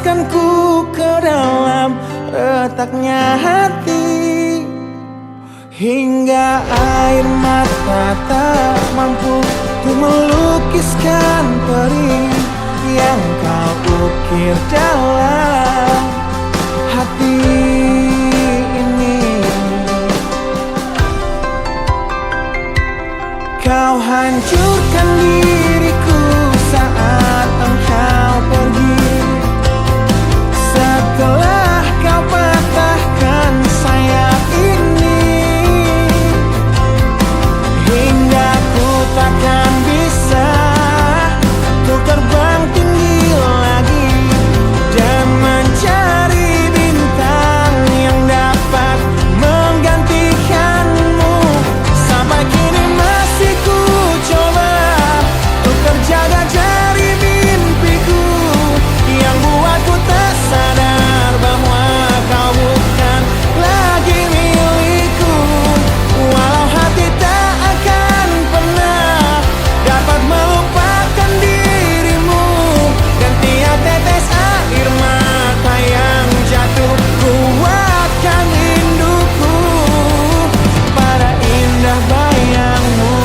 melepaskanku ke dalam retaknya hati, hingga air mata tak mampu untuk melukiskan perih yang kau ukir dalam hati ini. Kau hancurkan diriku saat engkau pergi, setelah kau patahkan sayap ini, hingga ku takkan bisa untuk terbang tinggi lagi dan mencari bintang yang dapat menggantikanmu. Sampai kini masih ku coba untuk terjaga dari mimpiku yang buatku tak sadar bahwa kau bukan lagi milikku. Walau hati tak akan pernah dapat melupakan dirimu, dan tiap tetes air mata yang jatuh kuatkan rinduku pada indah bayangmu,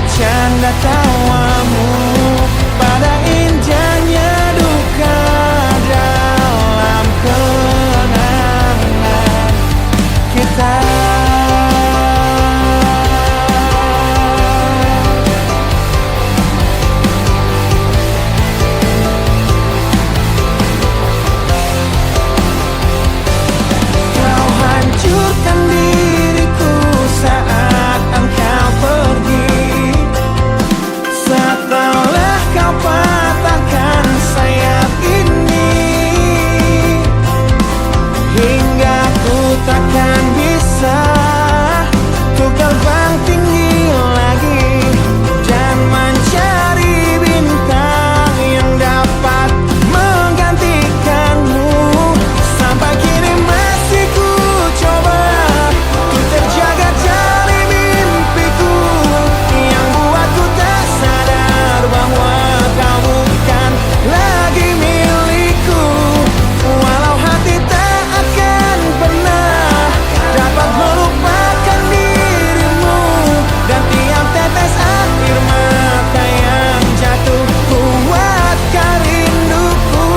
canda tawamu, pada indahnya duka dalam kenangan kita. Kau hancurkan diriku saat engkau pergi, setelah kau patahkan sayap ini, hingga ku takkan bisa untuk terbang tinggi lagi dan mencari bintang yang dapat menggantikanmu. Sampai kini masih ku coba untuk terjaga dari mimpiku yang buatku tak sadar bahwa kau bukan lagi milikku. Walau hati tak akan pernah dapat melupakan dirimu, dan tiap tetes air mata yang jatuh kuatkan rinduku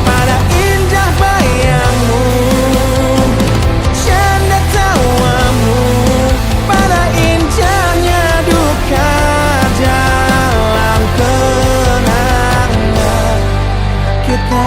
pada indah bayangmu, canda tawamu, pada indahnya duka dalam kenangan kita.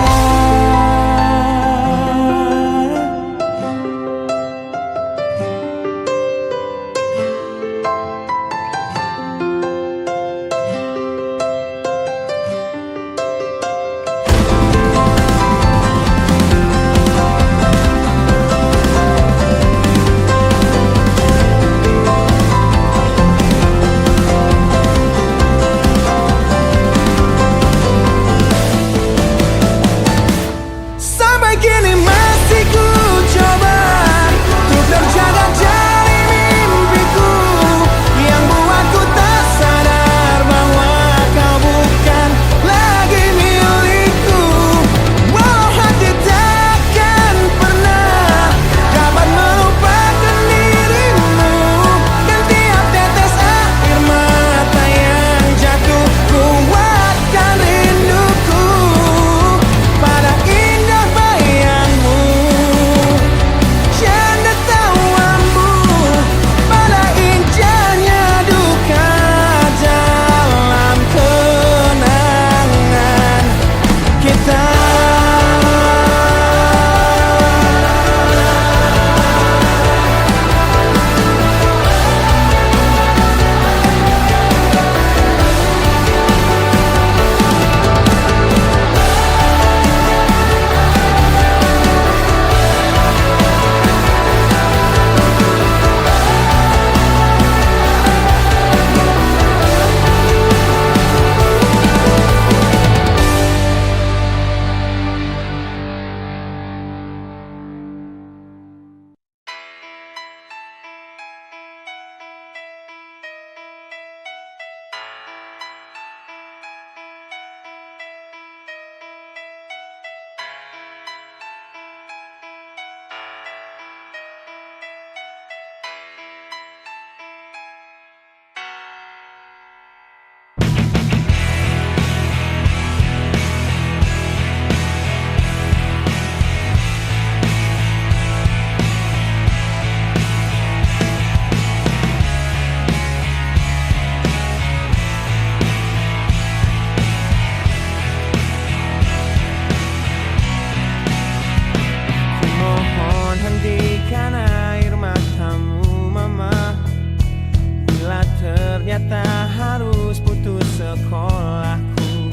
ternyata harus putus sekolahku,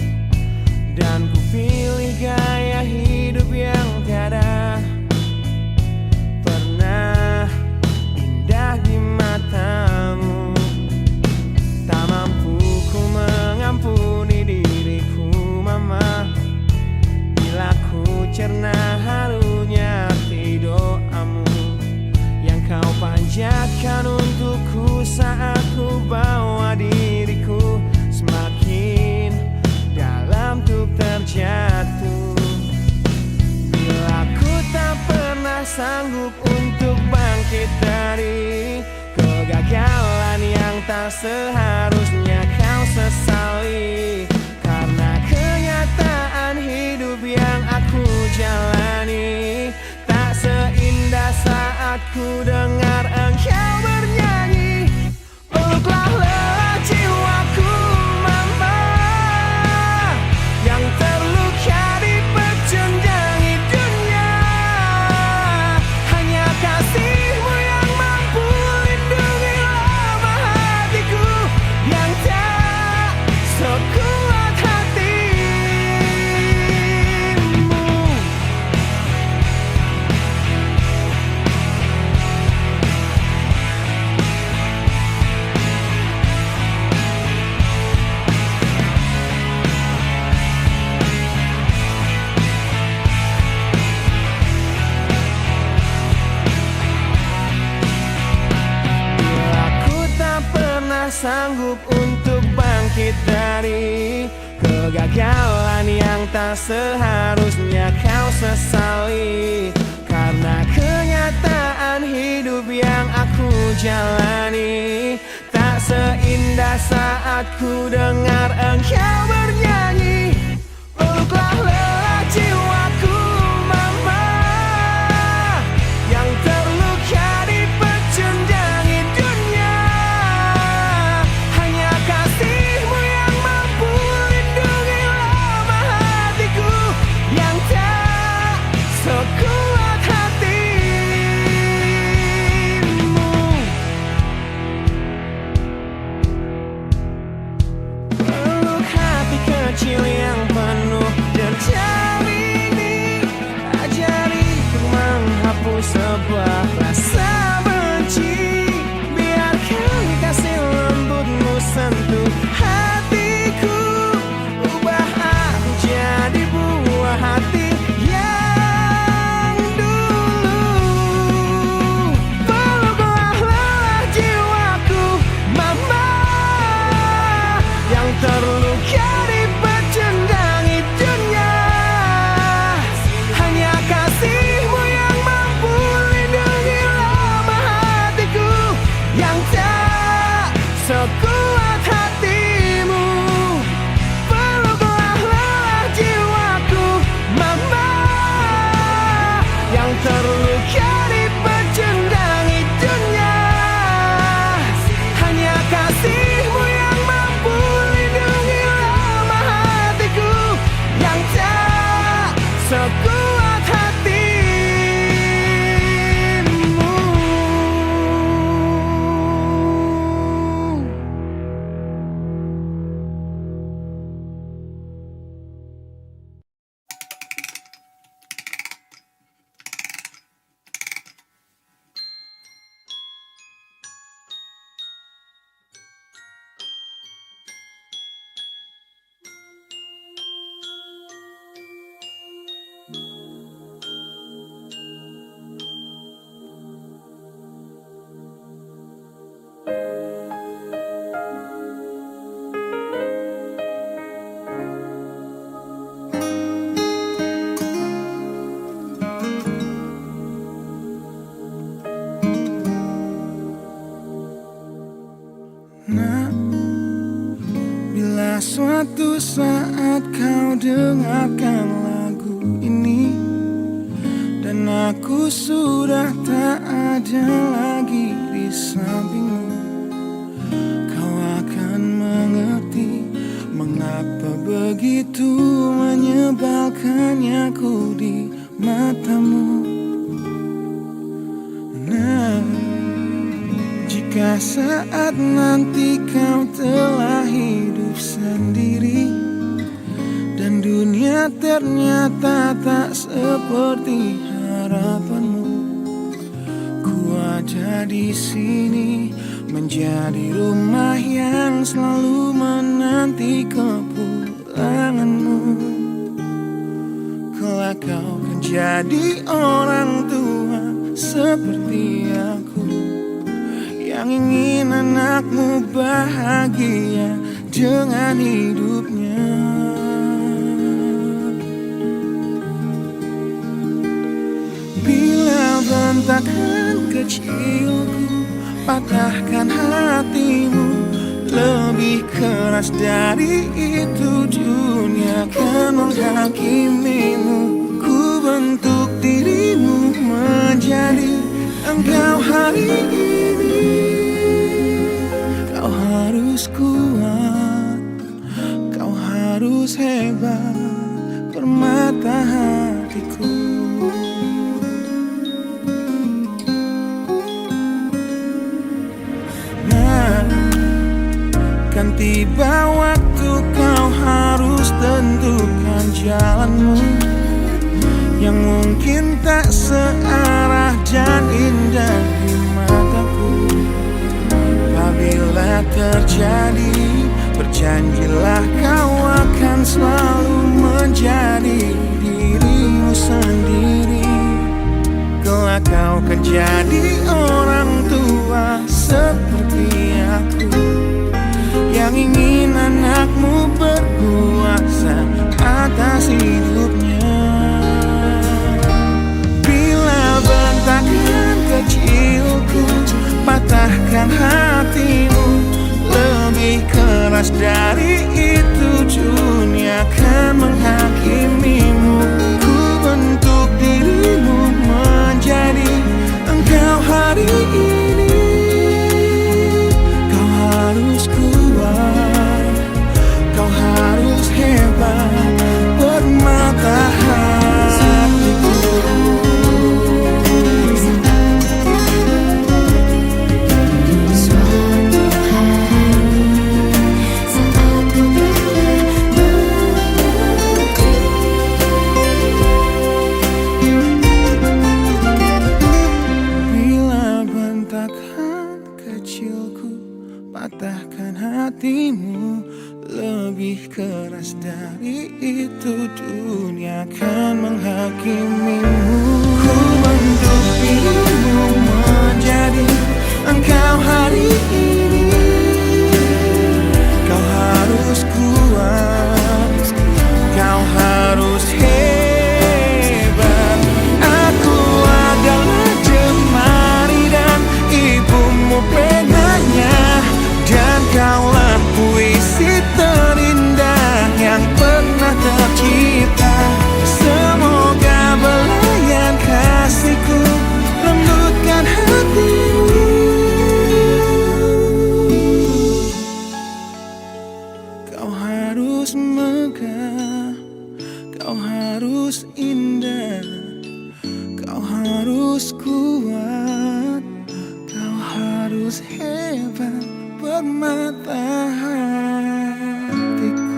dan ku pilih gaya hidup yang tiada pernah indah di matamu. Tak mampu ku mengampuni diriku, mama, bila ku cerna harunya arti doamu yang kau panjatkan untukku saat ku bawa diriku semakin dalam untuk terjatuh. Bila ku tak pernah sanggup untuk bangkit dari kegagalan yang tak seharusnya kau sesali, karena kenyataan hidup yang aku jalani tak seindah saat ku dengar engkau bernyanyi. Peluklah lelah jiwaku, mama, yang terluka dipecundangi dunia. Hanya kasihmu yang mampu lindungi lemah hatiku yang tak sekuat hatimu. Bila ku tak pernah sanggup untuk bangkit dari kegagalan yang tak seharusnya kau sesali, karena kenyataan hidup yang aku jalani tak seindah saat ku dengar engkau bernyanyi. Peluklah lelah jiwaku, mama, yang terluka dipecundangi dunia. Hanya kasihmu yang mampu lindungi lemah hatiku yang tak sekuat hatimu. Peluk hati kecil yang penuh derjal ini, ajariku menghapus sebuah rasa benci. Biarkan kasih lembutmu sentuh hatiku, ubah aku jadi buah hati yang dulu. Peluklah lelah jiwaku, mama, yang terluka dipecundangi dunia. Hanya kasihmu yang mampu lindungi lemah hatiku yang tak sekuat hatimu. Peluklah lelah jiwaku, mama, yang terluka dipecundangi dunia. Hanya kasihmu yang mampu lindungi lemah hatiku yang tak sekuat hatimu. Nah, bila suatu saat kau dengarkan lagu ini dan aku sudah tak ada lagi di sampingmu, kau akan mengerti mengapa begitu menyebalkannya ku di matamu. Nah, jika saat nanti kau telah hidup sendiri dan dunia ternyata tak seperti harapanmu. Ku ada di sini menjadi rumah yang selalu menanti kepulanganmu. Kelak kau kan jadi orang tua seperti aku, yang ingin anakmu bahagia dengan hidupnya. Bila bentakan kecilku patahkan hatimu, lebih keras dari itu dunia akan menghakimimu. Ku bentuk dirimu menjadi engkau hari ini. Kau harus kuat, kau harus hebat, permata hatiku. Kan tiba waktu kau harus tentukan jalanmu, yang mungkin tak searah dan indah di mataku. Apabila terjadi, berjanjilah kau akan selalu menjadi dirimu sendiri. Kelak kau kan jadi orang tua seperti aku, yang ingin anakmu berkuasa atas hidupnya. Bila bentakan kecilku patahkan hatimu, lebih keras dari itu dunia akan menghakimimu. Ku bentuk dirimu menjadi engkau hari ini. Kau harus kuat, kau harus hebat, permata hatiku. Suatu hari saat ku mengerti, bila bentakan kecilku patahkan hatimu, lebih keras dari itu dunia akan menghakimimu. Ku bentuk dirimu menjadi engkau hari ini. Kau harus kuat, kau harus hebat. Aku adalah jemari dan ibumu penanya, dan kaulah puisi terindah yang pernah tercipta. Semoga belayan kasihku lembutkan hatimu. Kau harus megah, kau harus indah, kau harus kuat, kau harus hebat, permata hatiku.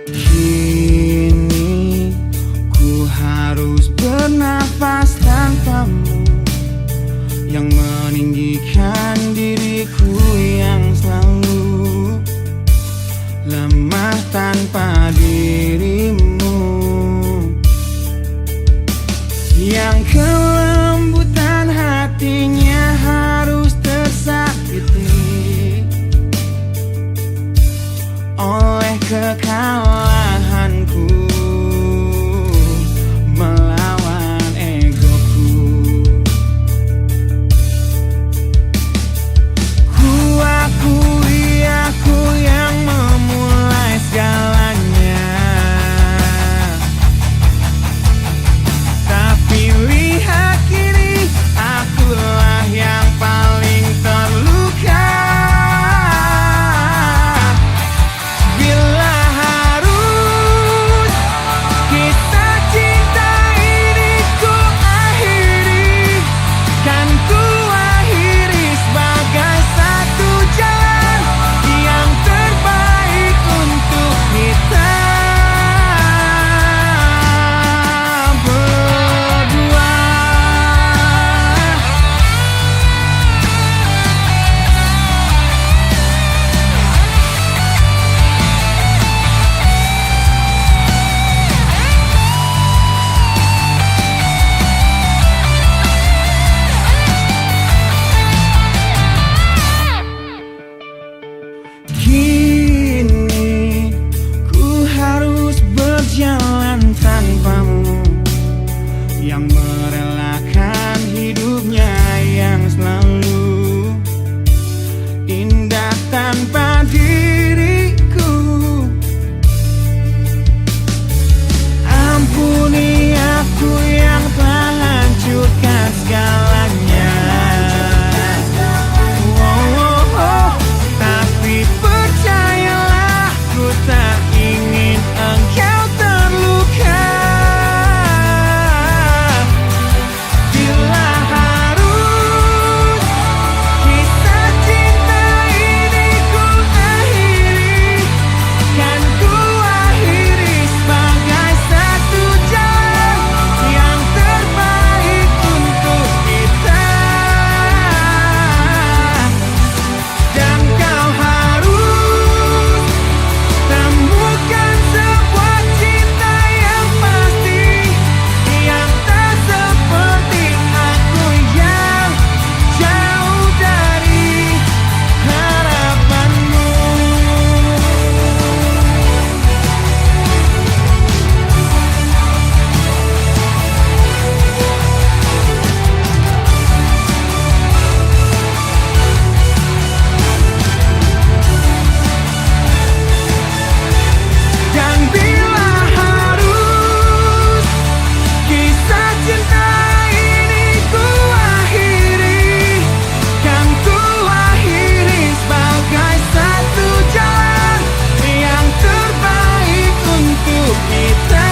Kini ku harus bernafas tanpamu, yang meninggikan diriku yang selalu lemah tanpa dirimu, yang kelembutan hatinya harus tersakiti kesalahanku melawan egoku. Ku akui aku yang memulai segalanya, tapi lihat kini akulah yang paling terluka. Bila harus kisah cinta ini ku akhiri, kan ku akhiri sebagai satu jalan yang terbaik untuk kita berdua. Kini ku harus berjalan tanpamu, yang merelakan hidupnya yang selalu indah tanpa diriku. Ampuni aku yang telah hancurkan segalanya. Tapi percayalah, ku tak ingin engkau terluka. Bila harus kisah cinta ini ku akhiri, kan ku akhiri sebagai satu jalan yang terbaik untuk kita. Dan kau harus temukan sebuah cinta yang pasti, yang tak seperti aku yang jauh dari harapanmu. Dan bila harus kisah cinta ini ku akhiri, kan ku akhiri sebagai satu jalan yang terbaik untuk kita.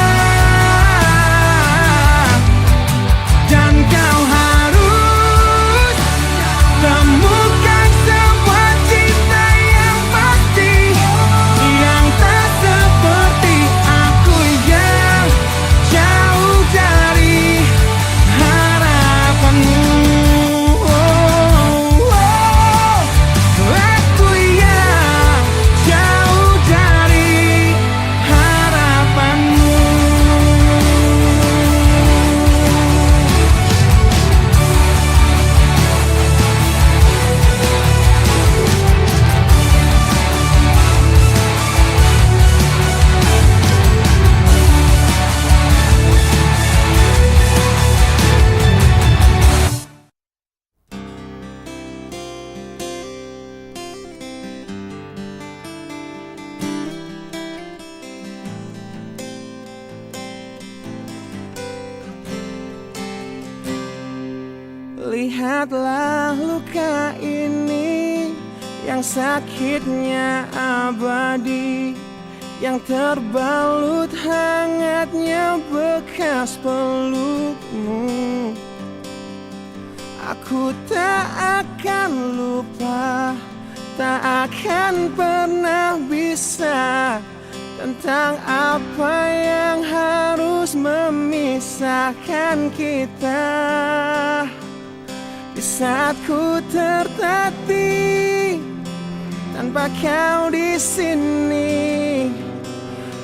Dan kau harus temukan sebuah cinta yang pasti, yang tak seperti aku yang jauh dari harapanmu. Aku yang jauh dari harapanmu. Lihatlah luka ini yang sakitnya abadi, yang terbalut hangatnya bekas pelukmu. Aku tak akan lupa, tak akan pernah bisa, tentang apa yang harus memisahkan kita. Di saat ku tertatih tanpa kau di sini,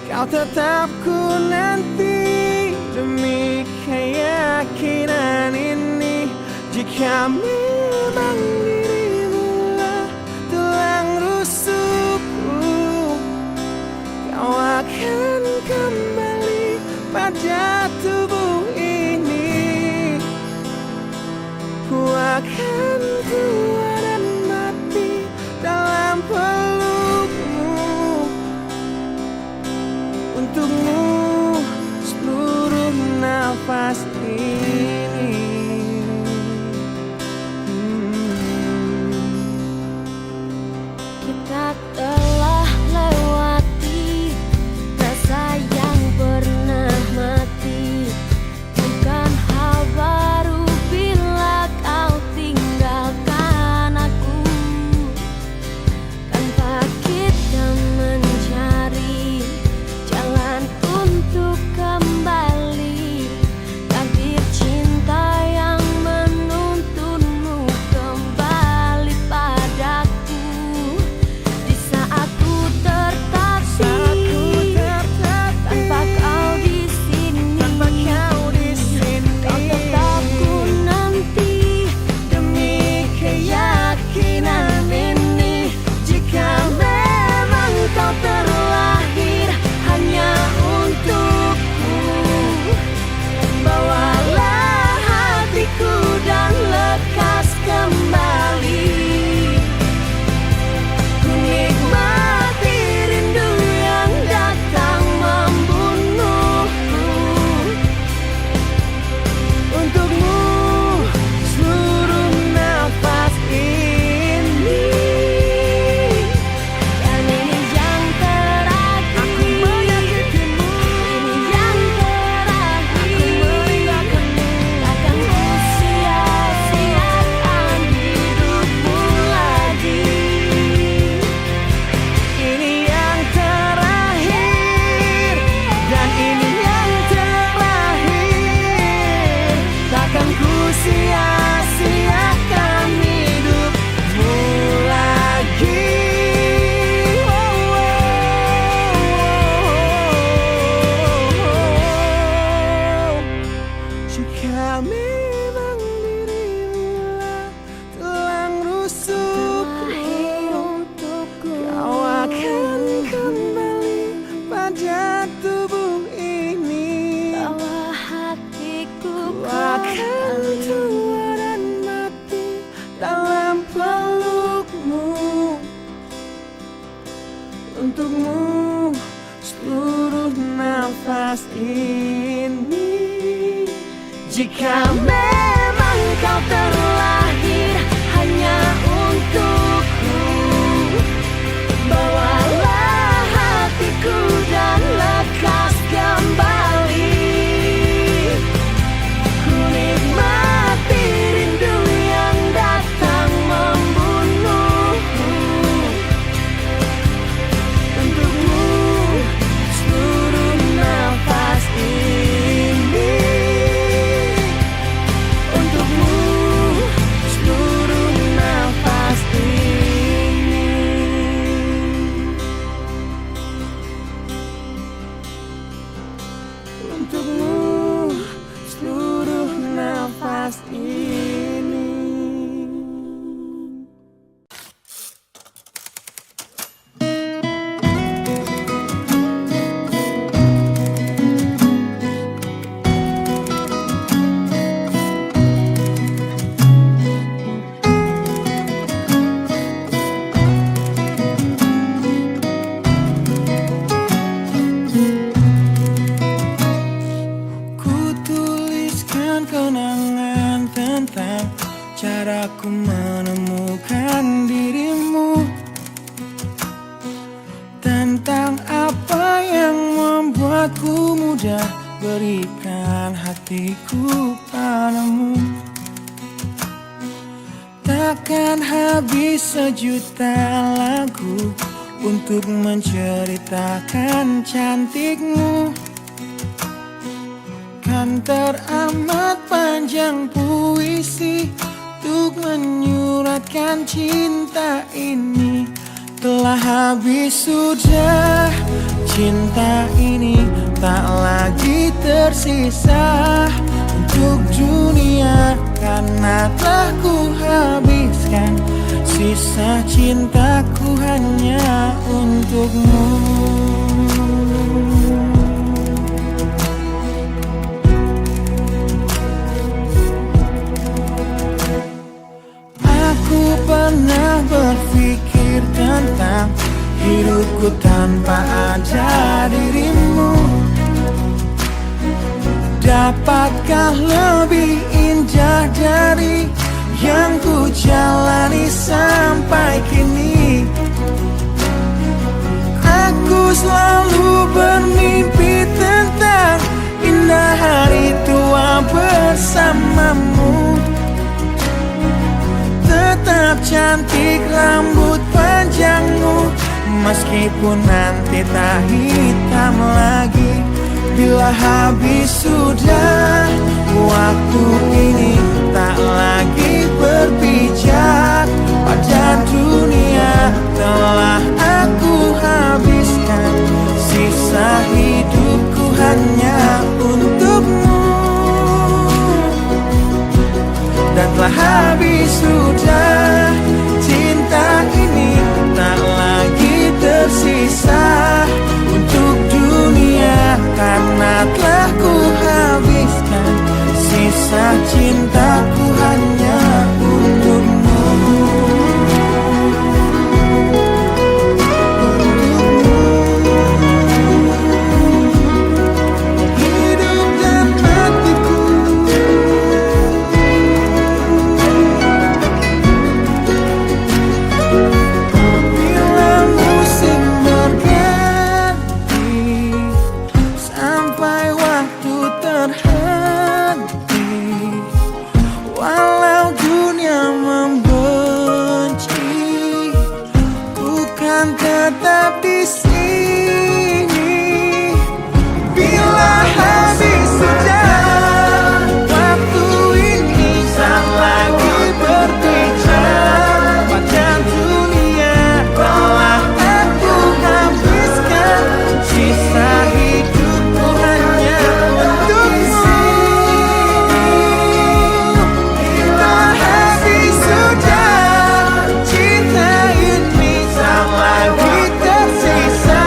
kau tetap ku nanti demi keyakinan ini. Jika memang dirimu tulang rusukku, kau ini. Kita telah lewati rasa yang pernah mati. Bukan hal baru bila kau tinggalkan aku. Tanpa kita mencari jalan untuk kembali, takdir cinta yang menuntunmu kembali padaku. Di saat ku tertatih tanpa kau di sini, kau tetap ku nanti demi keyakinan ini. Jika memang kau terlahir hanya untukku, bawalah hatiku dan lekas kembali. Ku nikmati rindu yang datang membunuhku. Untukmu seluruh nafas ini. Dan ini yang terakhir. Aku menyakitimu. Ini yang terakhir. Takkan ku sia-siakan hidupmu lagi. Ini yang terakhir, dan ini yang terakhir. Takkan ku sia-siakan hidupmu lagi. Jika memang dirimu telah Terakhir rusukku, untukku, kau akan kembali pada tubuh ini. bawa hatiku Ku akan tua dan mati dalam pelukmu. Untukmu seluruh nafas ini. Jika memang kau terlahir hanya untukku, bawalah hatiku dan lekas kembali. Ku nikmati rindu yang datang membunuhku. Untukmu seluruh nafas ini. Untukmu seluruh nafas ini. Untukmu seluruh nafas ini. Ku tuliskan kenangan tentang caraku menemukan dirimu, tentang apa yang membuatku mudah berikan hatiku padamu. Takkan habis sejuta lagu untuk menceritakan cantikmu. Kan teramat panjang puisi untuk menyuratkan cinta ini. Telah habis sudah cinta ini, tak lagi tersisa untuk dunia, karena telah ku habiskan sisa cintaku hanya untukmu. Aku pernah berpikir tentang hidupku tanpa ada dirimu, dan Apakah lebih indah dari yang ku jalani sampai kini? Aku selalu bermimpi tentang indah hari tua bersamamu. Tetap cantik rambut panjangmu, meskipun nanti tak hitam lagi. Bila habis sudah waktu ini, tak lagi berpijak pada dunia. Telah aku habiskan sisa hidupku hanya untukmu. Dan telah habis sudah cinta ini, tak lagi tersisa untuk dunia. Karena telah ku habiskan sisa cintaku hanya untukmu. Hidup dan matiku. Bila musim berganti, sampai waktu terhenti, walau dunia membenci, bukan tetap di sini. Bila habis sudah waktu ini, tak lagi berpijak pada dunia. Telah aku habiskan sisa hidupku hanya untukmu. Bila habis sudah cinta ini, tak lagi tersisa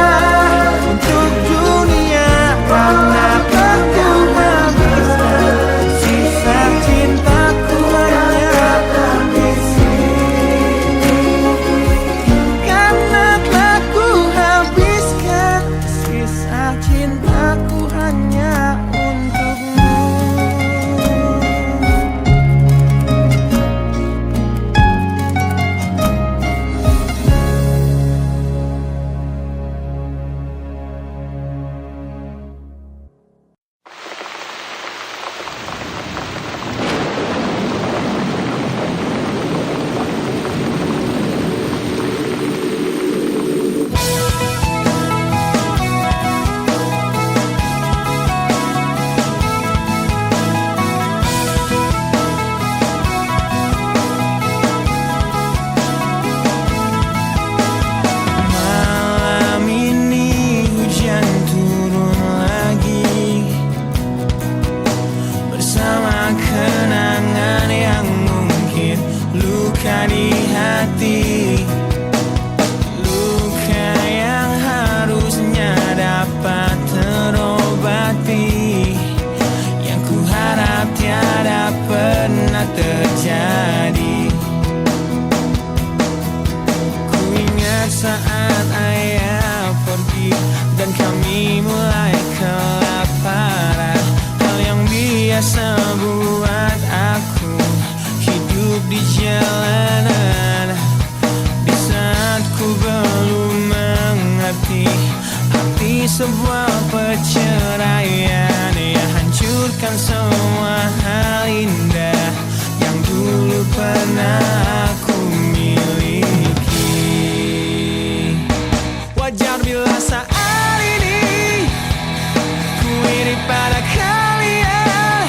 untuk dunia. Karena aku habiskan sisa cintaku hanya di sini. Karena telah ku habiskan sisa cintaku hanya untukmu. Malam ini hujan turun lagi, bersama kenangan yang mungkin luka di hati. Luka yang harusnya dapat terobati, yang ku harap tiada pernah terjadi. Ku ingat saat ayah pergi dan kami mulai kelaparan. Hal yang biasa buat aku hidup di jalanan. Di saat ku belum mengerti arti sebuah perceraian yang hancurkan semua hal indah yang dulu pernah aku miliki. Wajar bila saat ini ku iri pada kalian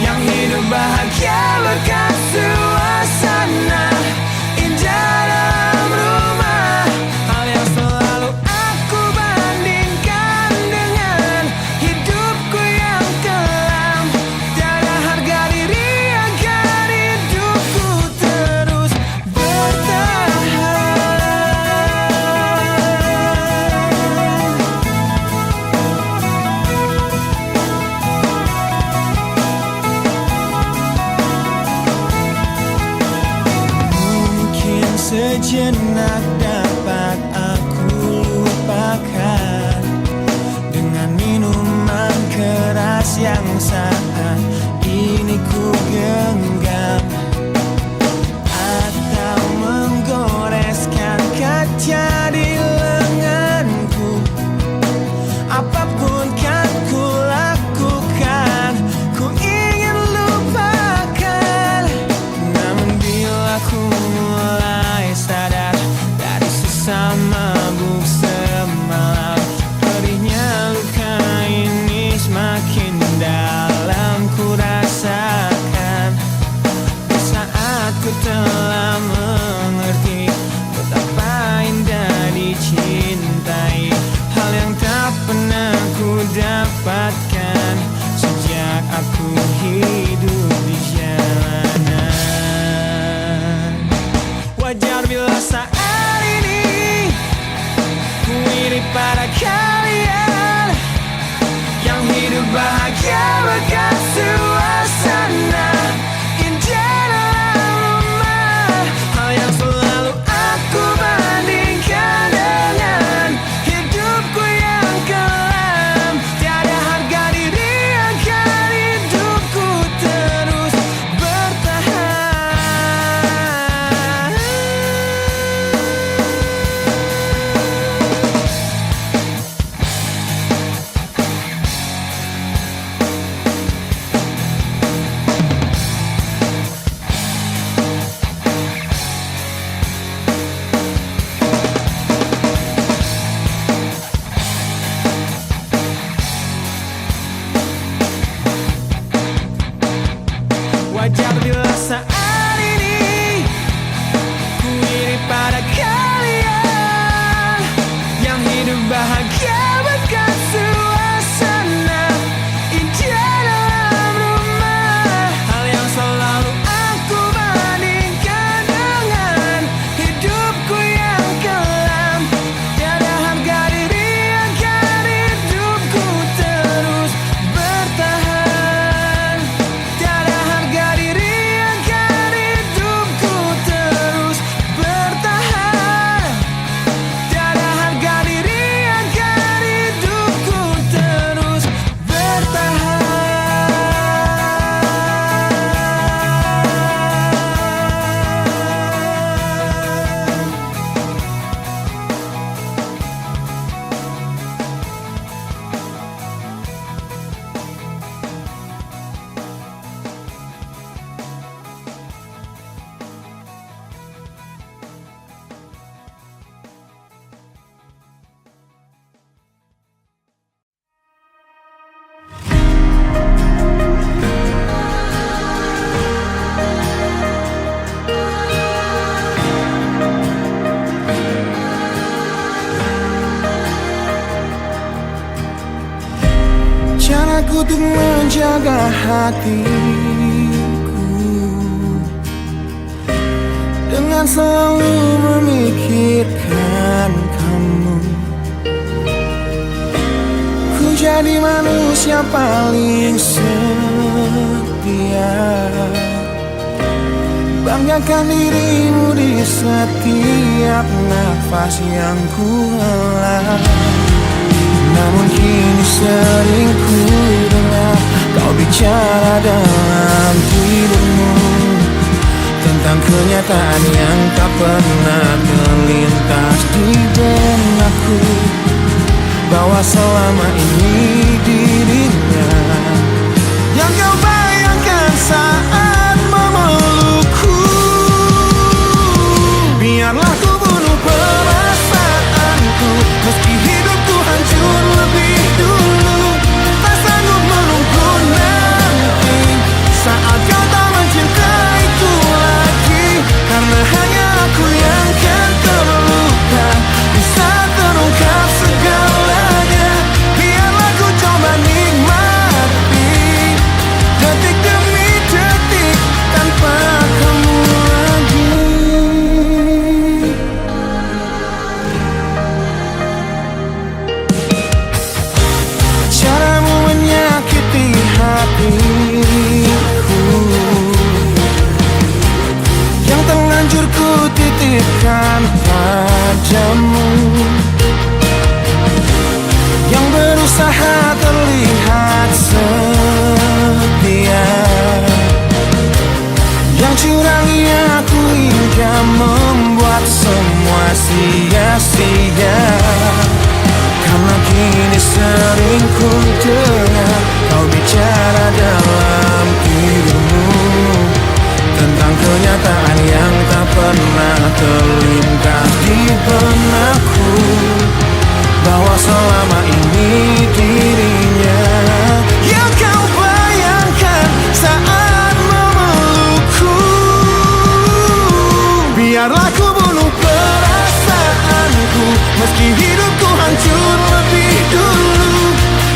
yang hidup bahagia berkat suasana indah dalam rumah. Hal yang selalu aku bandingkan dengan hidupku yang kelam. Tiada harga diri agar hidupku terus bertahan. Wajar bila saat ini ku iri pada kalian yang hidup bahagia berkat suasana indah dalam rumah. Hal yang selalu aku bandingkan dengan hidupku yang kelam. Tiada harga diri agar hidupku terus bertahan. Tiada harga diri agar hidupku terus bertahan. Tiada harga diri agar hidupku terus bertahan. Caraku untuk menjaga hatiku dengan selalu memikirkan kamu. Ku jadi manusia paling setia, banggakan dirimu di setiap nafas yang ku hela. Namun kini sering ku dengar kau bicara dalam tidurmu tentang kenyataan yang tak pernah terlintas di benakku, bahwa selama ini dirinya yang kau bayangkan saat memelukku. Biarlah ku bunuh perasaanku meski hidupku hancur lebih dulu. Tak sanggup menunggu nanti saat kau tak mencintaiku lagi, karena hanya aku yang kan terluka di saat terungkap segalanya. Biarlah ku coba nikmati detik demi detik tanpa kamu lagi. Caramu menyakiti hatiku yang terlanjur ku titipkan padamu, yang berusaha terlihat setia, yang curangi aku hingga membuat semua sia-sia. Karena kini sering ku dengar kau bicara dalam tidurmu tentang kenyataan yang tak pernah terlintas di benakku, bahwa selama ini dirinya yang kau bayangkan saat memelukku. Biarlah ku bunuh perasaanku meski hidupku hancur lebih dulu.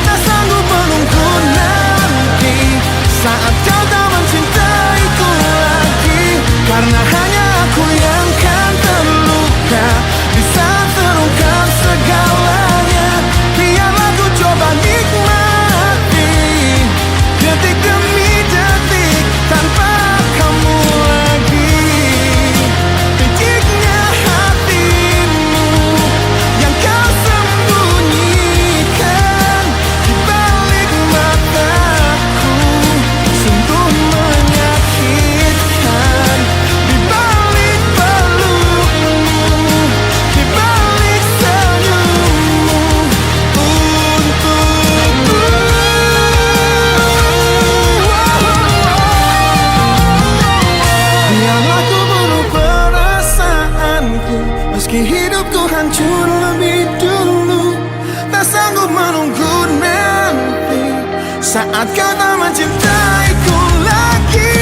Tak sanggup menunggu nanti saat kau tak mencintaiku lagi, karena hanya aku yang kan terluka di saat terungkap segalanya. Biarlah ku coba nikmati detik demi detik tanpa kamu lagi. Piciknya hatimu yang kau sembunyikan di balik mataku sungguh menyakitkan. Di balik pelukmu, di balik senyummu untukku. Biarlah ku bunuh perasaanku meski hidupku hancur lebih dulu. Tak sanggup menunggu nanti saat kau tak mencintaiku lagi.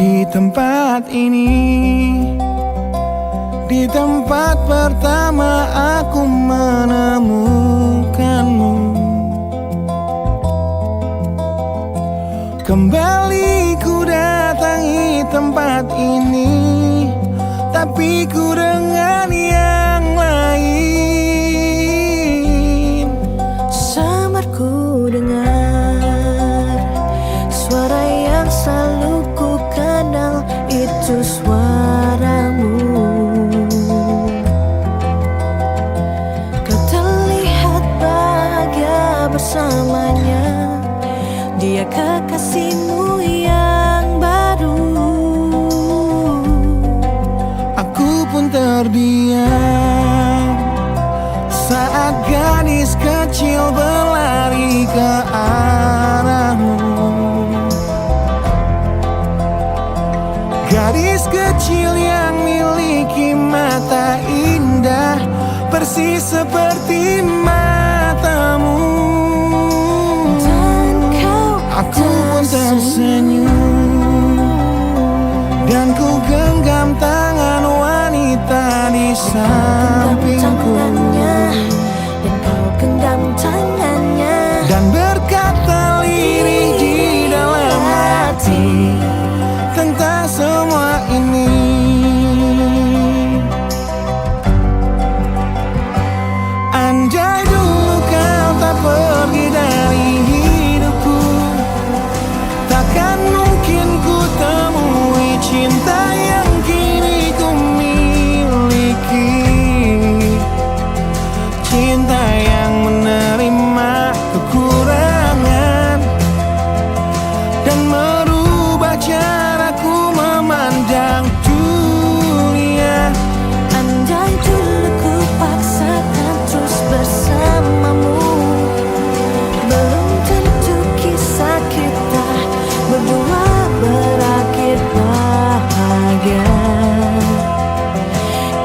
Di tempat ini, di tempat pertama aku menemukanmu. Kembali ku datangi tempat ini, tapi ku dengan yang lain. Samar ku dengar suara yang selalu ku kenal, itu suaramu. Kau terlihat bahagia bersamanya, dia kekasihmu yang baru. Aku pun terdiam saat gadis kecil berlari ke arahmu. Gadis kecil yang miliki mata indah, persis seperti matamu. Dan kau Aku pun tersenyum, dan ku genggam tangan wanita di sampingku, dan kau genggam tangannya, dan berkata lirih di dalam hati tentang semua ini. Andai dulu kau tak pergi dari hidupku, takkan mungkin ku temui cinta yang kini ku miliki. Cinta yang menerima kekurangan dan merubah caraku memandang dunia. andai dulu ku paksakan terus bersamamu, belum tentu kisah kita berdua berakhir bahagia.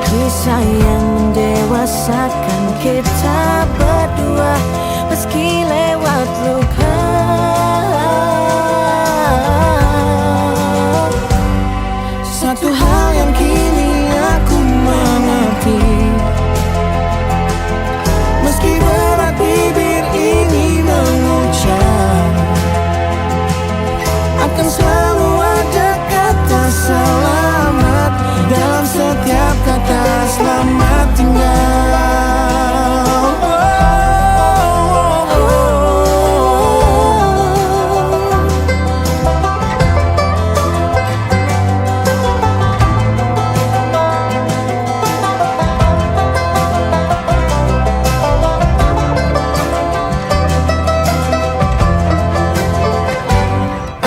Kisah yang mendewasakan kita berdua, meski lewat luka. Satu hal yang kini aku mengerti, meski berat bibir ini mengucap, akan selalu ada kata selamat dalam setiap kata selamat tinggal.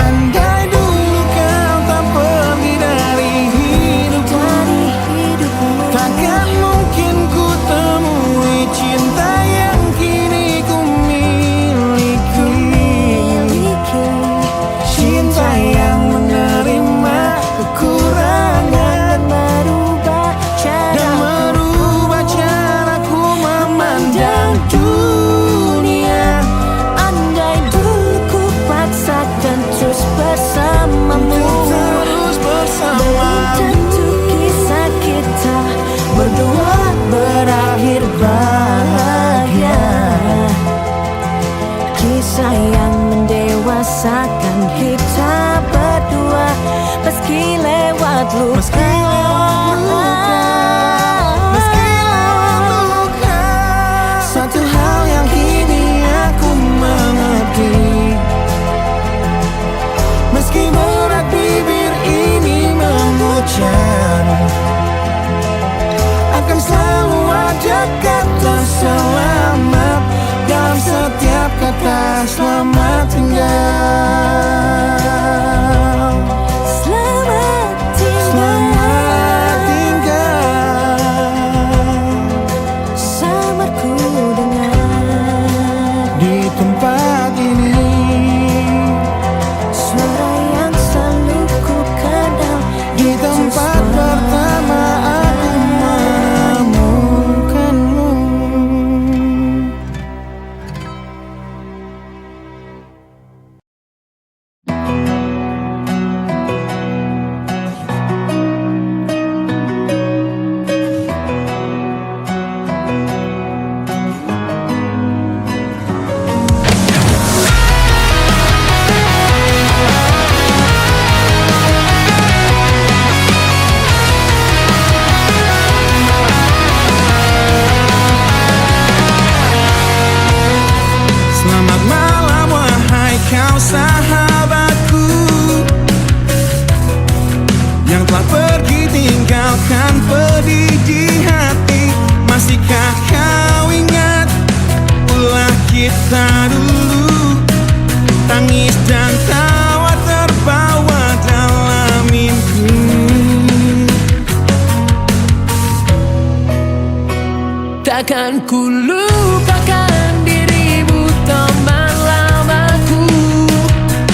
Andai dulu kau tak pergi dari hidupku, takkan mungkin ku temui cinta yang kini ku miliki. Cinta yang menerima kekurangan dan merubah caraku memandang dunia. Andai dulu ku paksakan terus bersamamu, Terus belum bersama, tentu kisah kita berdua berakhir bahagia. Kisah yang mendewasakan kita berdua, meski lewat luka. meski lewat luka. Satu hal yang kini aku mengerti, meski berat bibir ini mengucap, akan selalu ada kata selamat dalam setiap kata selamat tinggal. sahabatku yang telah pergi tinggalkan pedih di hati. Masihkah kau ingat ulah kita dulu, tangis dan tawa terbawa dalam mimpi. Takkan ku lupakan dirimu, teman lamaku,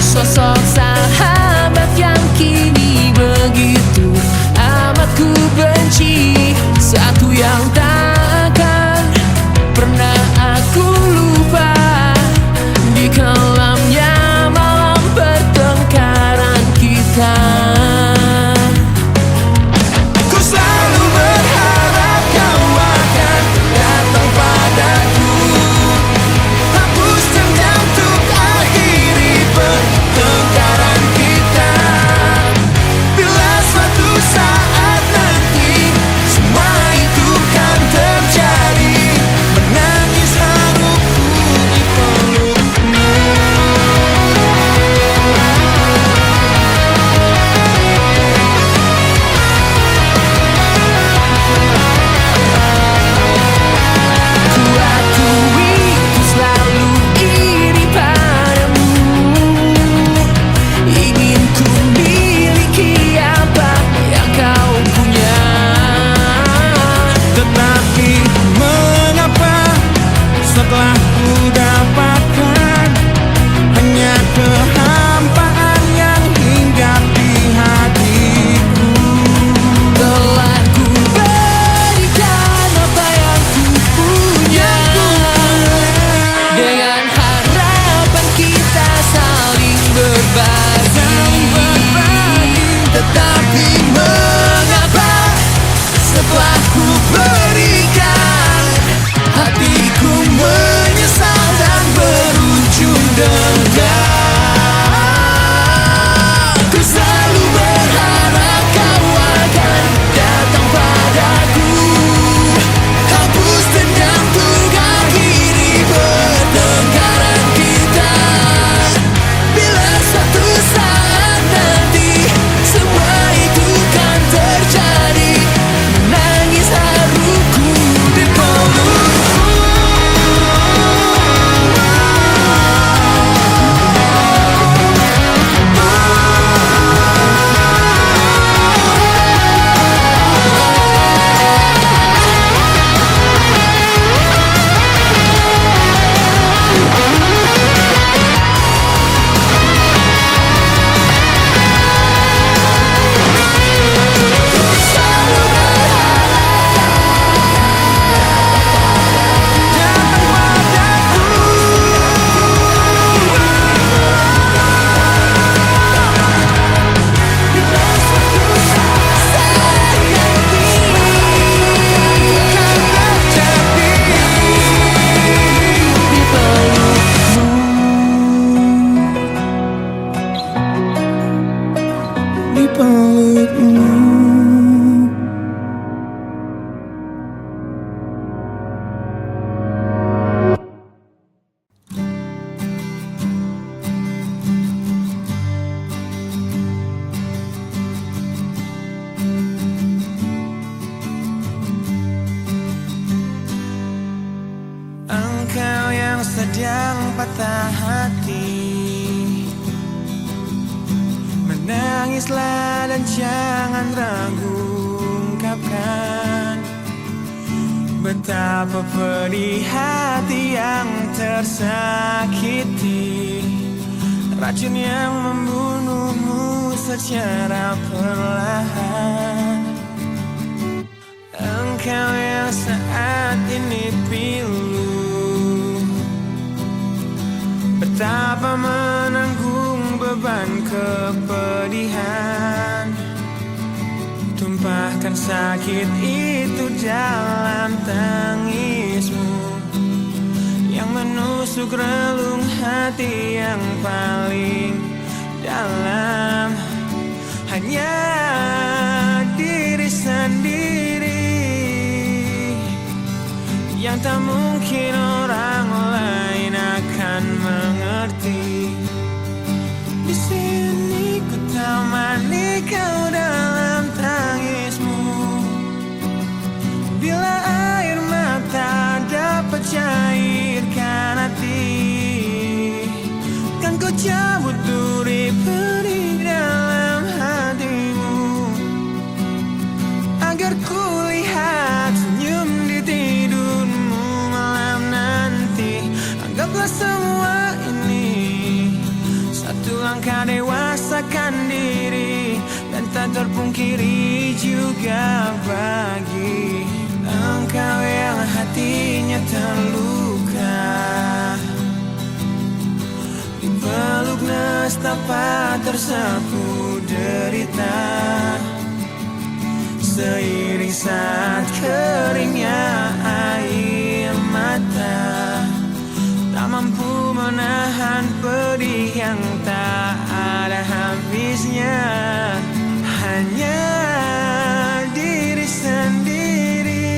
sosok sahabat yang kini begitu amat ku benci. Satu yang takkan pernah aku lupa, di kelamnya malam pertengkaran kita. Ku selalu berharap kau akan datang padaku, hapus dendam untuk akhiri pertengkaran kita. Bila suatu saat nanti semua itu kan terjadi, menangis harupku di pelukmu. Ku akui ku selalu iri padamu, ingin ku miliki apa yang kau punya. Tetapi mengapa setelah ku dapatkan hanya kehampaan yang hinggap di hatiku. Telah ku berikan apa yang ku punya, dengan harapan kita saling berbagi. Tetapi mengapa setelah ku berikan, hatiku menyesal dan berujung dendam. Ku selalu berharap kau akan datang padaku, hapus dendam untuk akhiri pertengkaran kita. Bila suatu saat nanti semua itu kan terjadi, menangis haruku di pelukmu. Di pelukmu. Engkau yang sedang patah hati, menangislah dan jangan ragu ungkapkan betapa pedih hati yang tersakiti, racun yang membunuhmu secara perlahan. Engkau yang saat ini pilu, betapa menanggung beban kepedihan, tumpahkan sakit itu dalam tangismu yang menusuk relung hati yang paling dalam. Hanya diri sendiri yang tak mungkin orang lain akan mengerti. Di sini ku temani kau dalam tangismu. Bila air mata dapat cairkan hati, kan ku cabut duri pedih dalam hatimu, agar ku lihat senyum di tidurmu malam nanti. Anggaplah semua ini satu langkah dewasakan diri, dan tak terpungkiri juga bagi engkau yang hatinya terluka. Dipeluk nestapa tersapu derita, seiring saat keringnya air mata, tak mampu menahan pedih yang tak ada habisnya. Hanya diri sendiri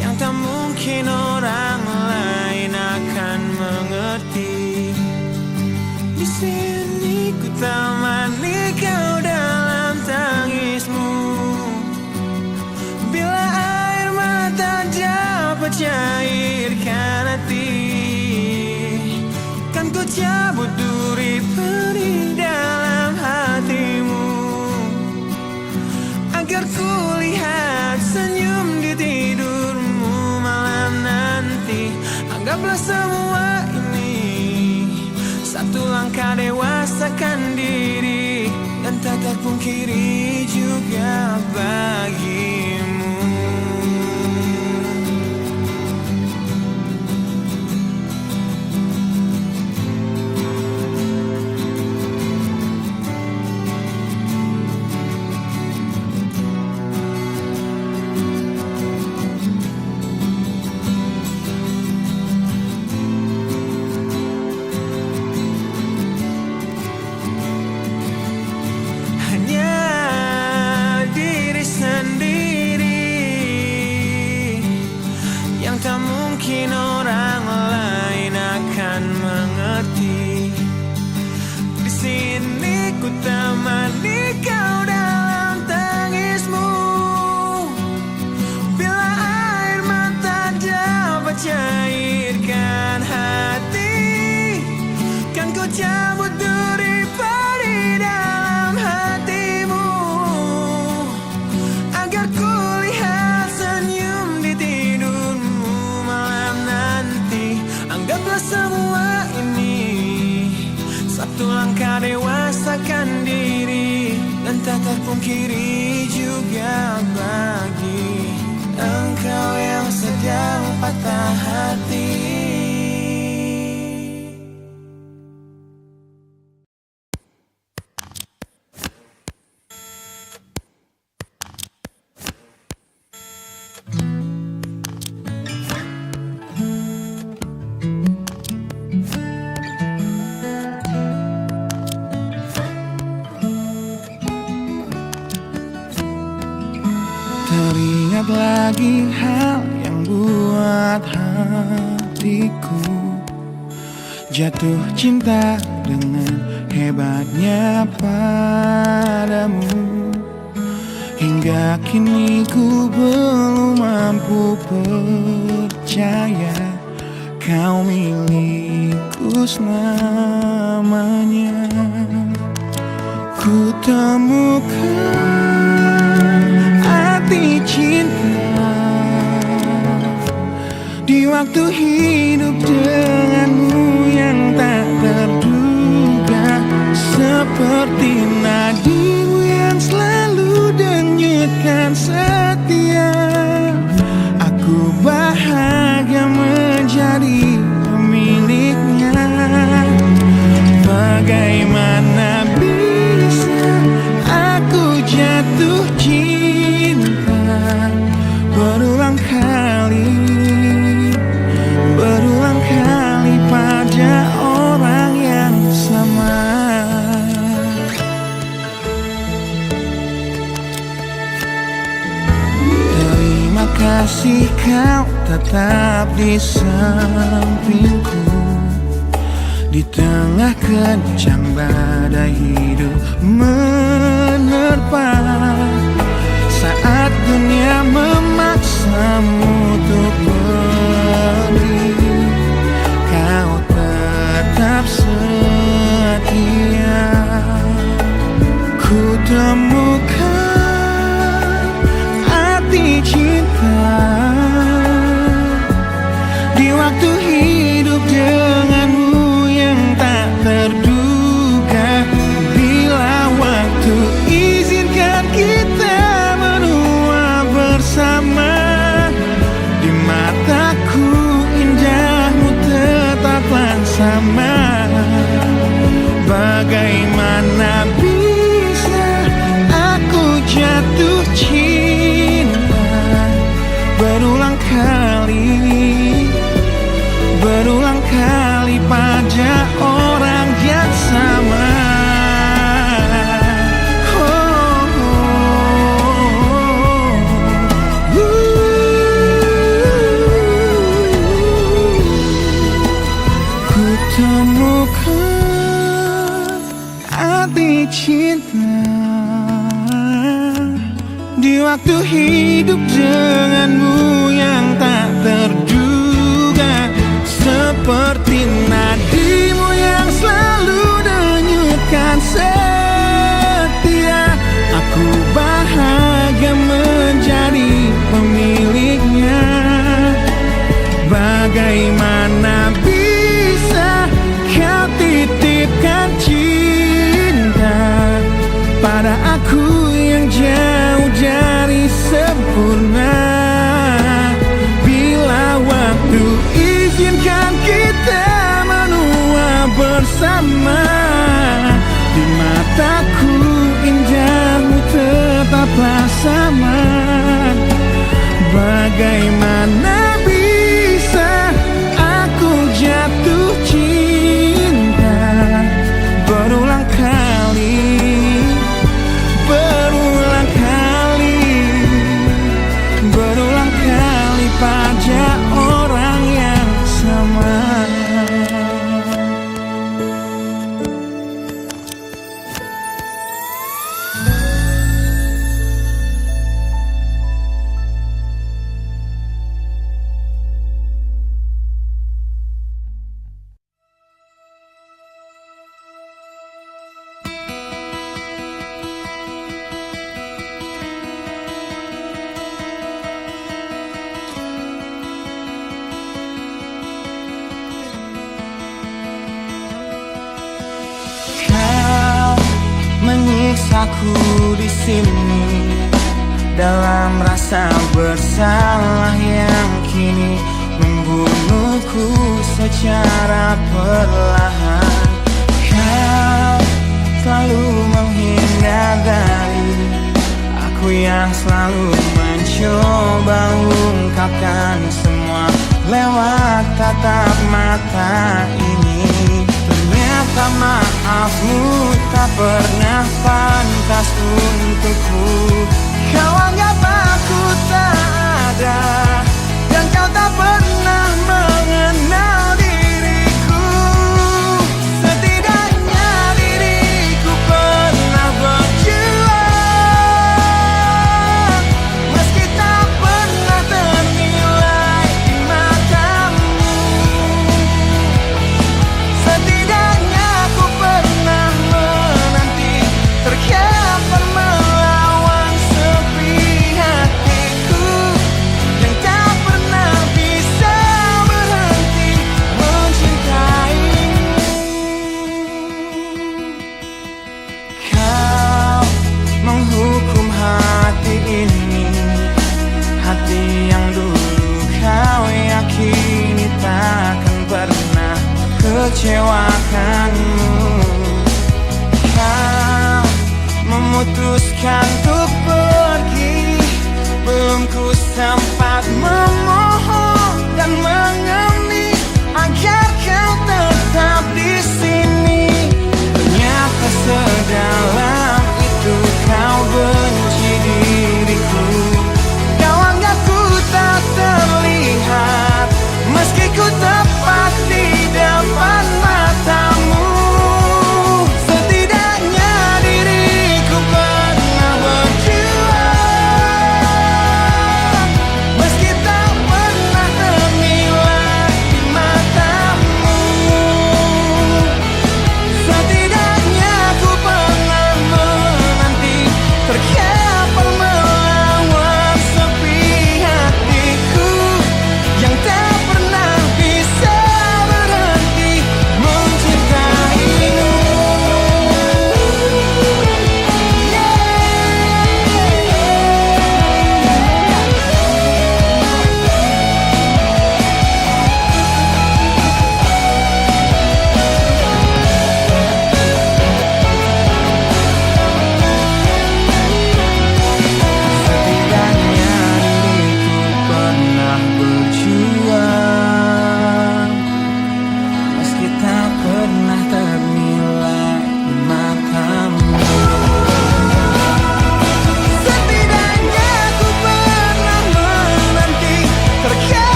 yang tak mungkin orang lain akan mengerti. Di sini ku temani kau dalam tangismu. Bila air mata dapat cairkan hati, kan ku cabut duri pedih dalam hatimu, agar ku lihat senyum di tidurmu malam nanti. Anggaplah semua ini satu langkah dewasakan diri, dan tak terpungkiri juga bagimu. Mungkin orang lain akan mengerti. Di sini ku temani kau dalam tangismu. Bila air mata dapat cairkan hati, kan ku cabut duri pedih dalam hatimu, agar ku lihat senyum di tidurmu malam nanti. Anggaplah semua ini satu langkah dewasakan diri, dan tak terpungkiri juga bagi engkau yang sedang patah hati. Teringat lagi hal yang buat hatiku jatuh cinta dengan hebatnya padamu. Hingga kini ku belum mampu percaya kau milikku selamanya. Ku temukan arti cinta di waktu hidup denganmu yang tak terduga, seperti nadimu yang selalu denyutkan setia. Aku bahagia menjadi pemiliknya. Bagaimana bisa aku jatuh cinta berulang kali pada orang yang sama. Terima kasih kau tetap di sampingku Di tengah kencang badai hidup menerpa, saat dunia memaksamu untuk pergi, kau tetap setia. Ku temukan arti cinta di waktu hidup denganmu yang tak terduga. Bila waktu izinkan kita menua bersama, di mataku indahmu tetaplah sama. Bagaimana bisa aku jatuh cinta berulang kali pada orang yang sama. Ku temukan arti cinta di waktu hidup denganmu yang tak terduga. Seperti nadimu yang selalu denyutkan setia, aku bahagia menjadi pemiliknya. Bagaimana bisa kau titipkan cinta pada aku yang jauh dari sempurna? Bila waktu izinkan kita menua bersama, di mataku indahmu tetaplah sama. Bagaimana bisa aku jatuh cinta berulang kali pada orang yang sama. Menyiksaku di sini dalam rasa bersalah yang kini membunuhku secara perlahan. Kau selalu menghindar dari aku yang selalu mencoba ungkapkan semua lewat tatap mata ini. Ternyata maafmu tak pernah pantas untukku. Kau anggap aku tak ada, dan kau tak pernah mengenal diriku. Setidaknya diriku pernah berjuang, meski tak pernah ternilai di matamu. Setidaknya aku pernah menanti, terkapar melawan sepi hatiku yang tak pernah bisa berhenti mencintaimu. Kau menghukum hati ini, hati yang dulu kau yakini takkan pernah kecewakanmu. Kau memutuskan untuk pergi, belum ku sempat memohon dan mengemis agar kau tetap di sini. Ternyata sedalam itu kau benci diriku. Kau anggap ku tak terlihat, meski ku tepat di depan mata.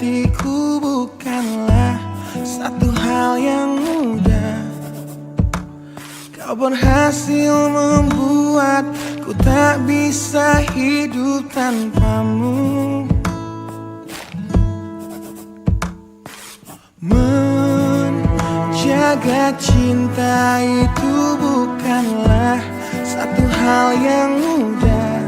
hatiku bukanlah satu hal yang mudah. Kau berhasil membuatku tak bisa hidup tanpamu. Menjaga cinta itu bukanlah satu hal yang mudah.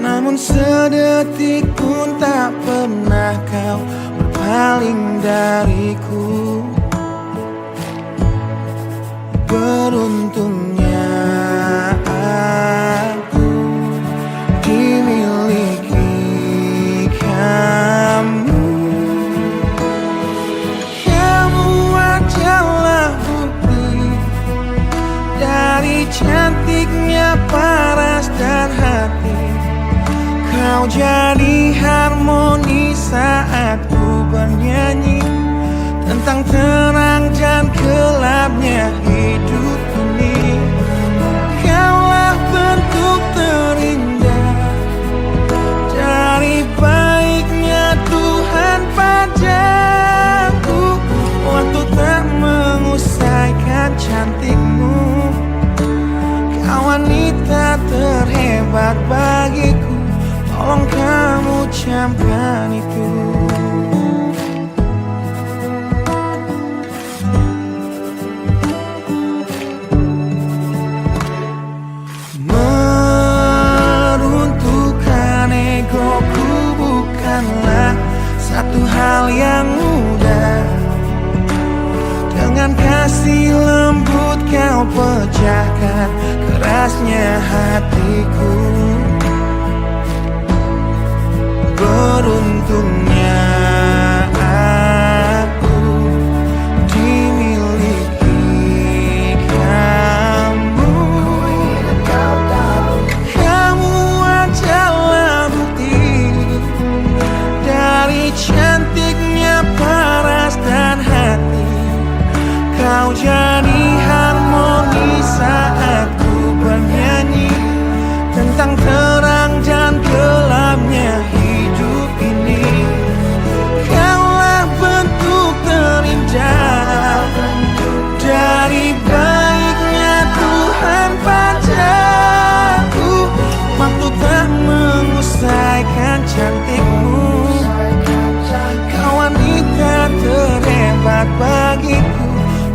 Namun sedetik pun tak pernah kau berpaling dariku. Beruntungnya aku dimiliki kamu. Kamu adalah bukti dari cantiknya paras dan hati. Kau jadi harmoni saat ku bernyanyi tentang terang dan gelapnya hidup ini. Kaulah bentuk terindah dari baiknya Tuhan padaku. Waktu tak mengusaikan cantikmu. Kau wanita terhebat bagiku. Tolong kamu camkan itu. Meruntuhkan egoku bukanlah satu hal yang mudah. Dengan kasih lembut kau pecahkan kerasnya hatiku. Beruntungnya aku dimiliki kamu. Kamu adalah bukti dari cantiknya paras dan hati. Kau jadi harmoni saat ku bernyanyi tentang terang dan gelapnya hidup ini. Kaulah bentuk terindah dari baiknya Tuhan padaku. Waktu tak mengusaikan cantikmu. Kau wanita terhebat bagiku.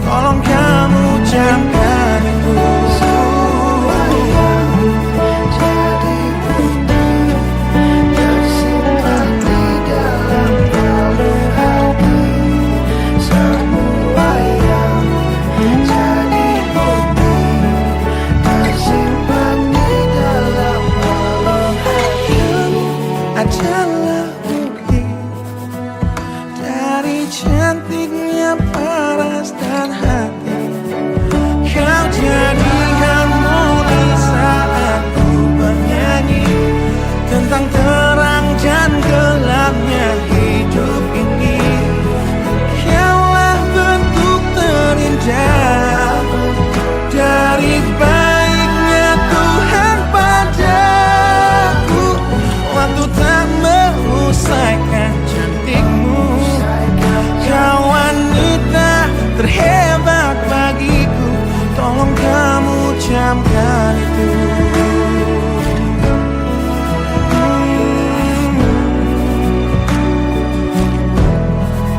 Tolong kamu camkan itu. Adalah bukti dari cantiknya paras dan hati. Kau jadi harmoni saat ku bernyanyi tentang terang dan gelapnya hidup ini. Kaulah bentuk terindah dari baiknya Tuhan padaku. Waktu tak mengusaikan cantikmu. Kau wanita terhebat bagiku. Tolong kamu camkan itu.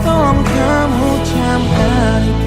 Tolong kamu camkan itu.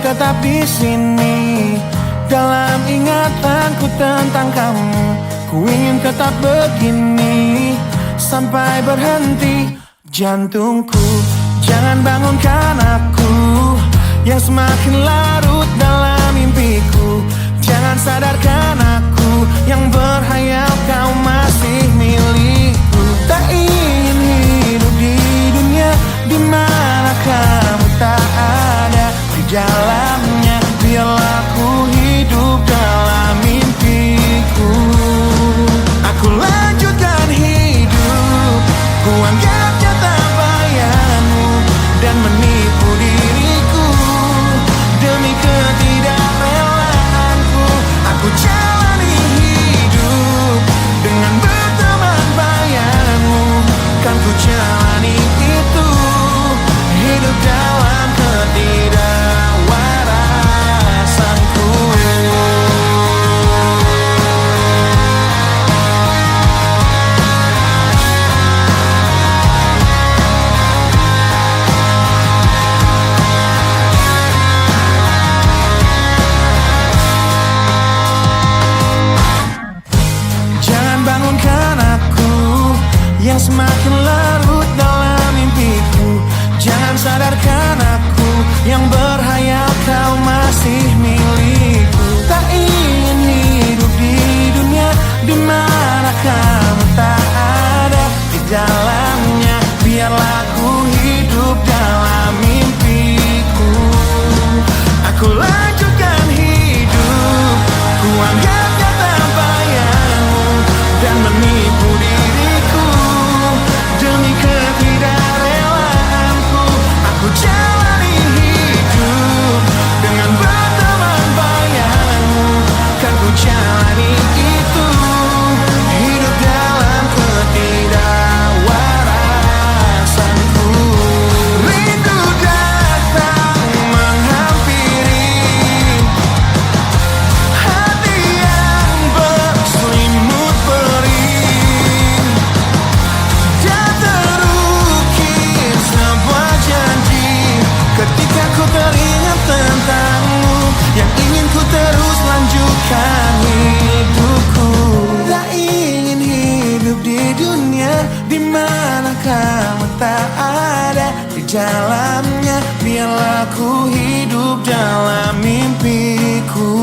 Tetap di sini dalam ingatanku tentang kamu. Ku ingin tetap begini sampai berhenti jantungku. Jangan bangunkan aku yang semakin larut dalam mimpiku. Jangan sadarkan aku yang berhayal kau masih milikku. Tak ingin hidup di dunia di mana dalamnya, biarlah ku hidup dalam mimpiku.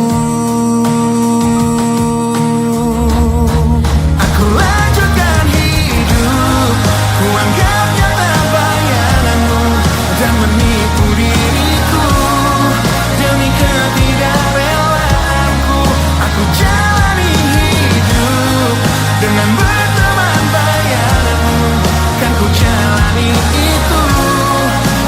Aku lanjutkan hidup, ku anggap nyata bayanganmu dan menipu diriku demi ketidakrelaanku. Aku jalani hidup dengan berteman bayanganmu, kan ku jalani itu,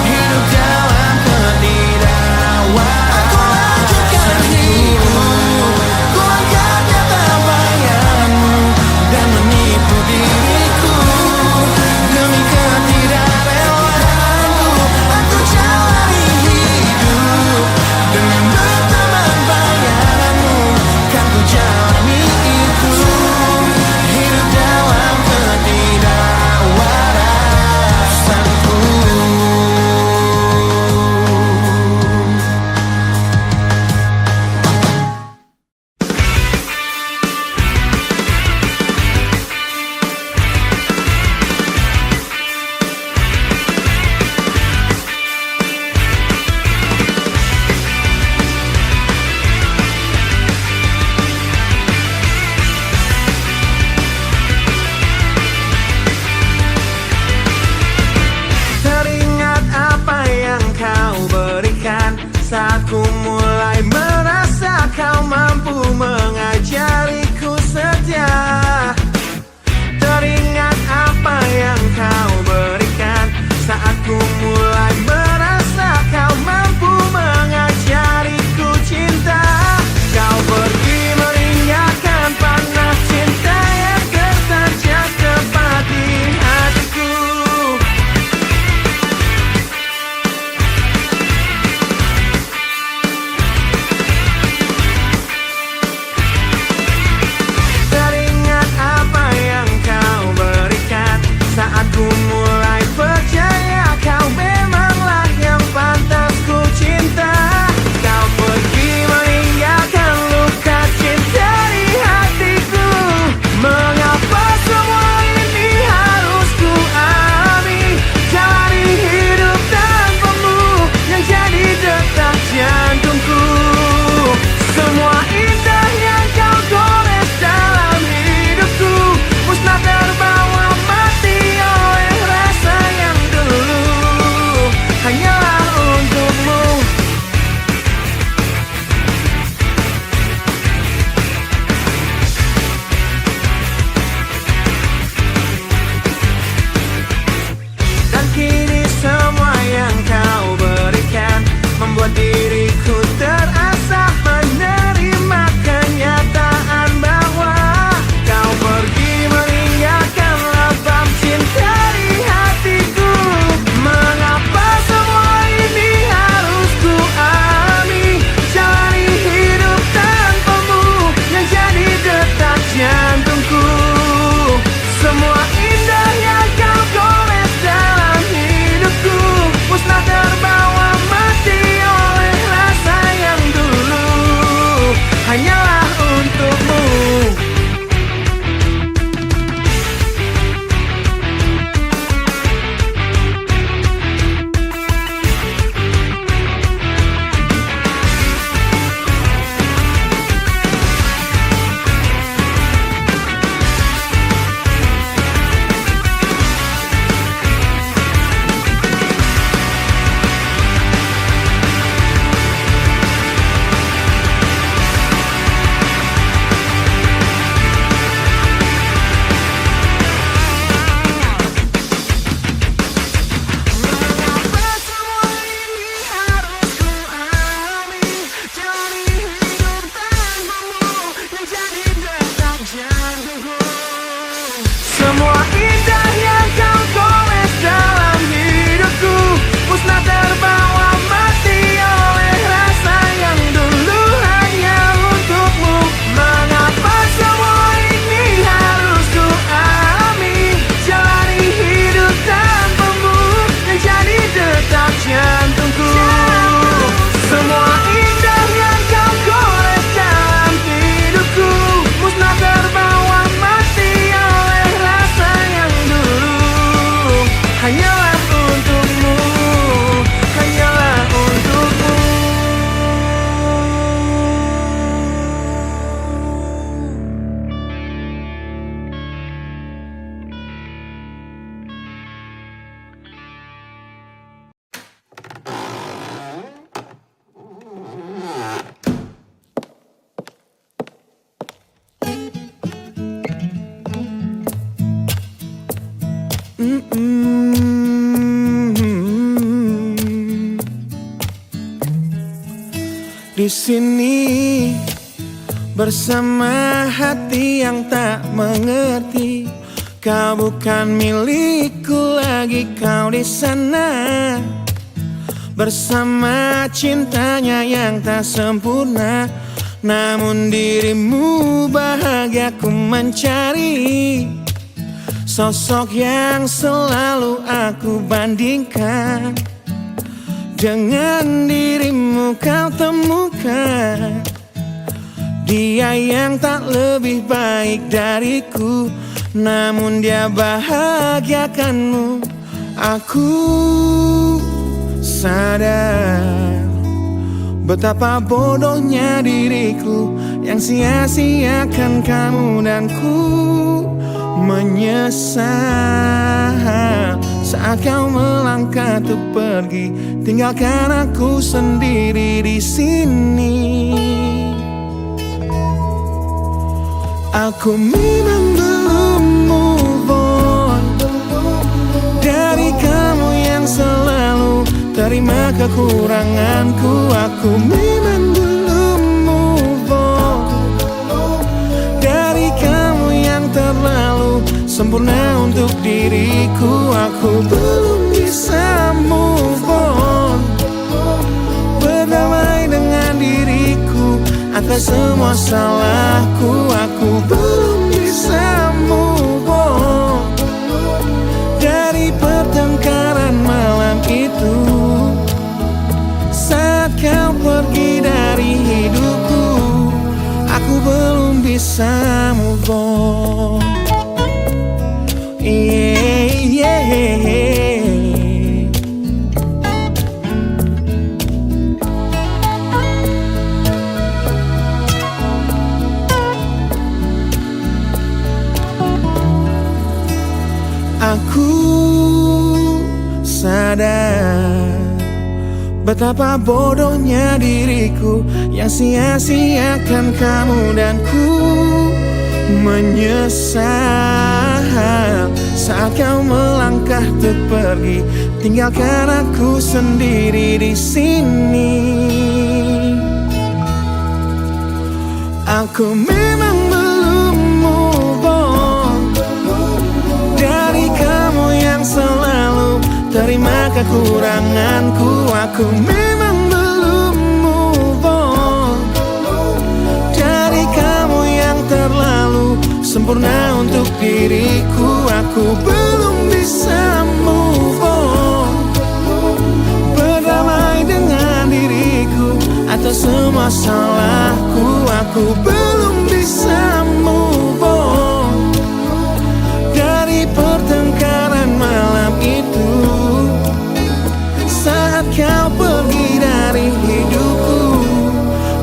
hidup dalam ketidakwarasan. Aku lanjutkan hidup, ku anggap nyata bayanganmu dan menipu diriku demi ketidakrelaanku. Aku jalani hidup dengan berteman bayanganmu, kan ku jalani itu, hidup dalam ketidakwarasanku. Teringat apa yang kau berikan saat ku mulai merasa kau mampu mengajariku setia. Teringat apa yang kau berikan saat ku mulai merasa kau mampu mengajariku cinta. Kau pergi meninggalkan panah cinta yang tertancap tepat di hatiku. Teringat apa yang kau berikan saat ku mulai percaya kau memanglah yang pantas ku cinta. Kau pergi meninggalkan luka cinta di hatiku. Mengapa semua ini harus ku alami? Jalani hidup tanpamu yang jadi detak jantungku. Semua indah yang kau gores dalam hidupku musnah terbawa mati oleh rasa yang dulu hanyalah untukmu. Dan kini semua yang kau berikan membuat diriku terasa menerima kenyataan bahwa kau pergi meninggalkan lebam cinta di hatiku. Mengapa semua ini harus ku alami? Jalani hidup tanpamu yang jadi detak jantungku. Semua indah yang kau gores dalam hidupku musnah terbawa mati oleh rasa yang dulu hanyalah untukmu. Mengapa semua ini harus ku alami? Jalani hidup tanpamu yang jadi detak jantungku. Semua indah yang kau gores dalam hidupku musnah terbawa mati oleh rasa yang dulu hanya untukmu. Mengapa semua ini harus ku alami? Jalani hidup tanpamu yang jadi detak jantungku. Semua indah yang kau gores dalam hidupku musnah terbawa sini bersama hati yang tak mengerti. Kau bukan milikku lagi, kau di sana bersama cintanya yang tak sempurna. Namun dirimu bahagia ku mencari, sosok yang selalu aku bandingkan. Dengan dirimu kau temukan dia yang tak lebih baik dariku, namun dia bahagiakanmu. Aku sadar betapa bodohnya diriku yang sia-siakan kamu, dan ku menyesal saat kau melangkah untuk pergi, tinggalkan aku sendiri di sini. Aku memang belum move on dari kamu yang selalu terima kekuranganku. Aku memang belum move on dari kamu yang terlalu sempurna untuk diriku. Aku belum bisa move on, berdamai dengan diriku atas semua salahku. Aku belum bisa move on dari pertengkaran malam itu saat kau pergi dari hidupku. Aku belum bisa move on. Aku sadar betapa bodohnya diriku yang sia-siakan kamu, dan ku menyesal saat kau melangkah untuk pergi, tinggalkan aku sendiri di sini. Aku memang belum move on dari kamu yang selalu terima kekuranganku. Aku memang belum move on dari kamu yang terlalu sempurna untuk diriku. Aku belum bisa move on, berdamai dengan diriku atas semua salahku. Aku belum bisa move on dari pertengkaran malam itu saat kau pergi dari hidupku.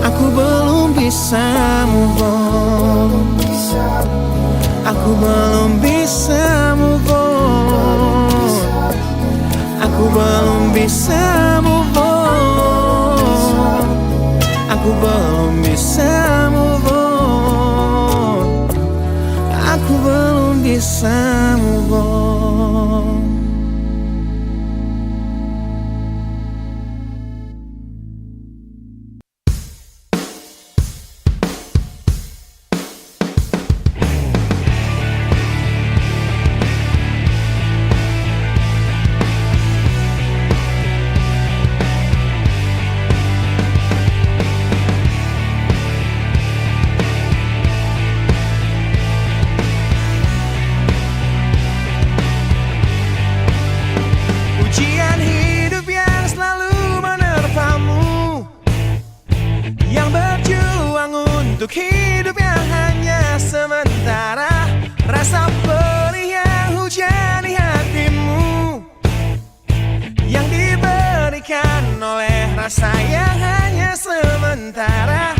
Aku belum bisa move on. Aku belum bisa move on. Aku belum bisa move on. Aku belum bisa move on. Aku belum bisa move on. Untuk hidup yang hanya sementara, rasa perih yang hujani hatimu, yang diberikan oleh rasa yang hanya sementara.